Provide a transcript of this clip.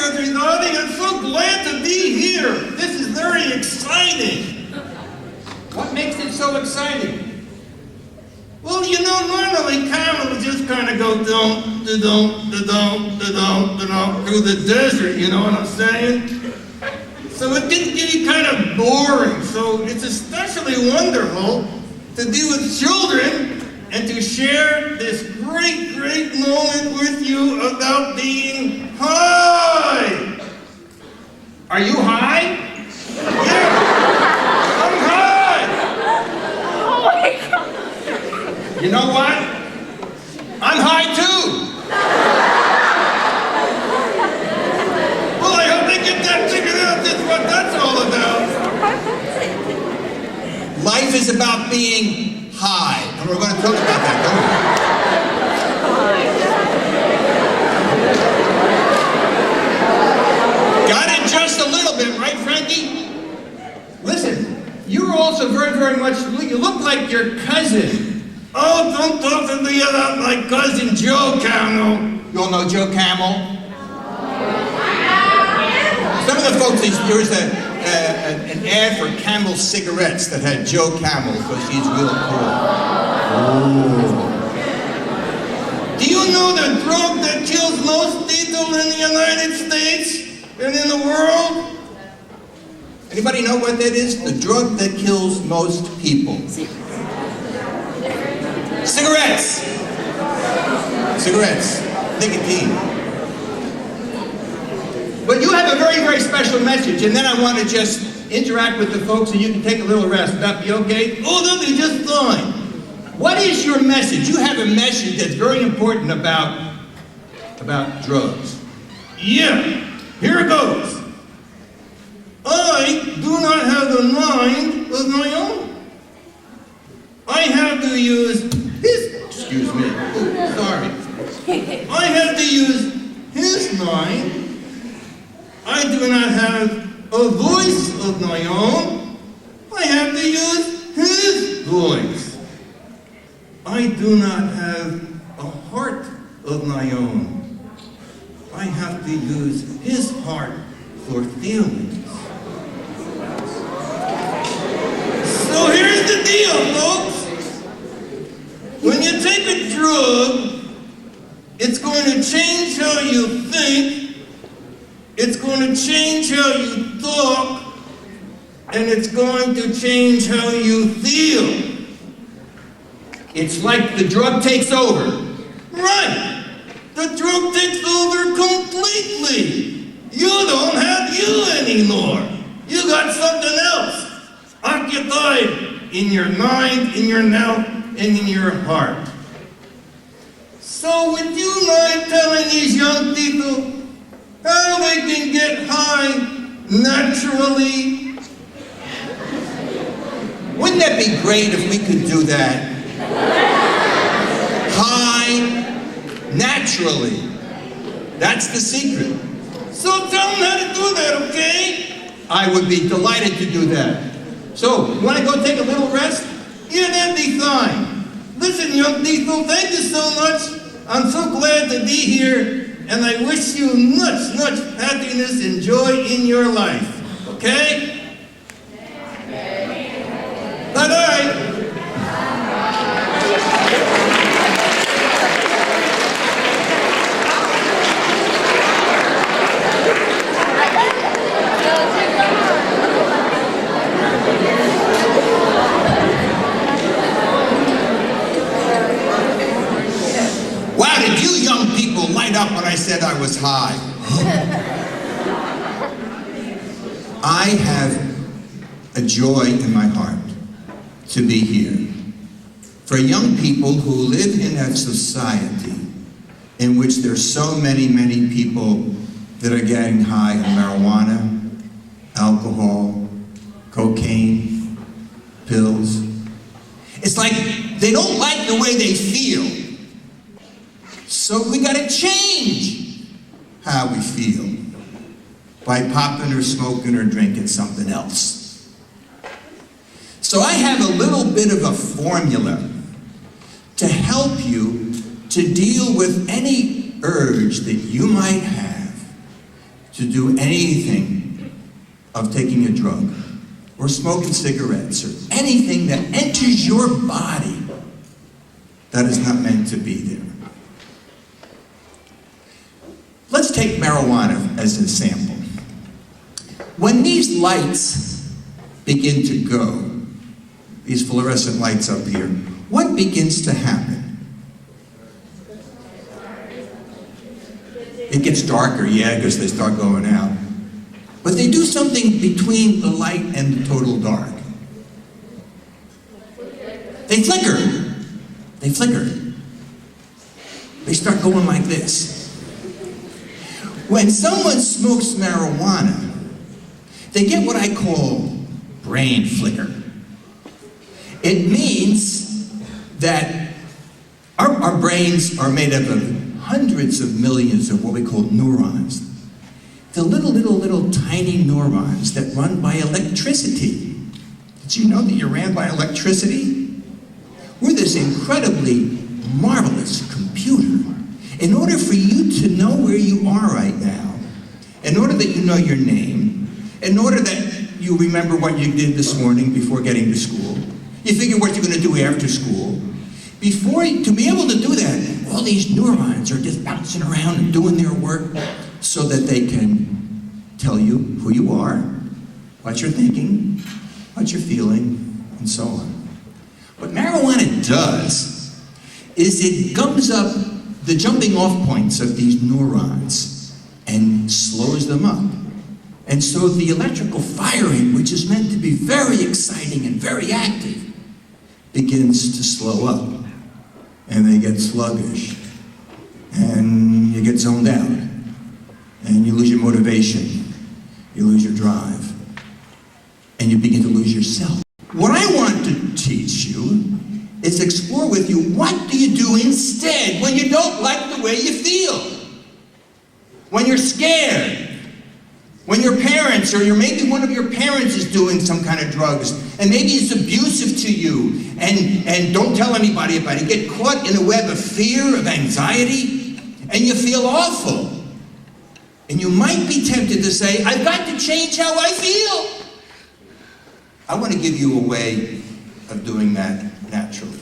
everybody. I'm so glad to be here. This is very exciting. What makes it so exciting? Well, you know, normally Camel would just kind of go through the desert, you know what I'm saying? So it can get kind of boring. So it's especially wonderful to be with children and to share this great, great moment with you about being high. Are you high? Yeah, I'm high. Oh my God. You know what? I'm high too. Well, I hope they get that figured out. That's what that's all about. Life is about being high, and we're going to talk about that, don't we? Got it just a little bit, right, Frankie? Listen, you're also very, very much, you look like your cousin. Oh, don't talk to me about my cousin Joe Camel. You all know Joe Camel? Some of the folks, there was an ad for Camel cigarettes that had Joe Camel because he's real cool. Do you know the drug that kills most people in the United States and in the world? Anybody know what that is? The drug that kills most people. Cigarettes. Cigarettes. Nicotine. But you have a very, very special message, and then I want to just interact with the folks and you can take a little rest. Would that be okay? Oh, that'll be just fine. What is your message? You have a message that's very important about drugs. Yeah, here it goes. I do not have a mind of my own. I have to use his, excuse me, oh, sorry. I have to use his mind. I do not have a voice of my own. I have to use his voice. I do not have a heart of my own. I have to use his heart for feelings. So here's the deal, folks. When you take a drug, it's going to change how you think. It's going to change how you talk, and it's going to change how you feel. It's like the drug takes over. Right. The drug takes over completely. You don't have you anymore. You got something else occupied in your mind, in your mouth, and in your heart. So would you mind telling these young people how they can get high naturally? Wouldn't that be great if we could do that? High naturally. That's the secret. So tell them how to do that, okay? I would be delighted to do that. So, you want to go take a little rest? Yeah, that'd be fine. Listen, young people, thank you so much. I'm so glad to be here. And I wish you much, much happiness and joy in your life. Okay? Bye-bye. Wow, did you young people light up when I said I was high? I have a joy in my heart to be here. For young people who live in a society in which there's so many, many people that are getting high on marijuana, alcohol, cocaine, pills. It's like they don't like the way they feel. So we gotta change how we feel by popping or smoking or drinking something else. So I have a little bit of a formula to help you to deal with any urge that you might have to do anything of taking a drug or smoking cigarettes or anything that enters your body that is not meant to be there. Let's take marijuana as an example. When these lights begin to go, these fluorescent lights up here, what begins to happen? It gets darker, yeah, because they start going out. But they do something between the light and the total dark. They flicker. They flicker. They start going like this. When someone smokes marijuana, they get what I call brain flicker. It means that our brains are made up of hundreds of millions of what we call neurons. The little tiny neurons that run by electricity. Did you know that you ran by electricity? We're this incredibly marvelous computer. In order for you to know where you are right now, in order that you know your name, in order that you remember what you did this morning before getting to school, you figure what you're going to do after school, to be able to do that, all these neurons are just bouncing around and doing their work so that they can tell you who you are, what you're thinking, what you're feeling, and so on. What marijuana does is it gums up the jumping off points of these neurons and slows them up. And so the electrical firing, which is meant to be very exciting and very active, begins to slow up. And they get sluggish. And you get zoned out. And you lose your motivation. You lose your drive. And you begin to lose yourself. What I want to teach you is explore with you, what do you do instead when you don't like the way you feel? When you're scared? When your parents, or maybe one of your parents is doing some kind of drugs, and maybe it's abusive to you, and don't tell anybody about it. You get caught in a web of fear, of anxiety, and you feel awful. And you might be tempted to say, I've got to change how I feel. I want to give you a way of doing that naturally.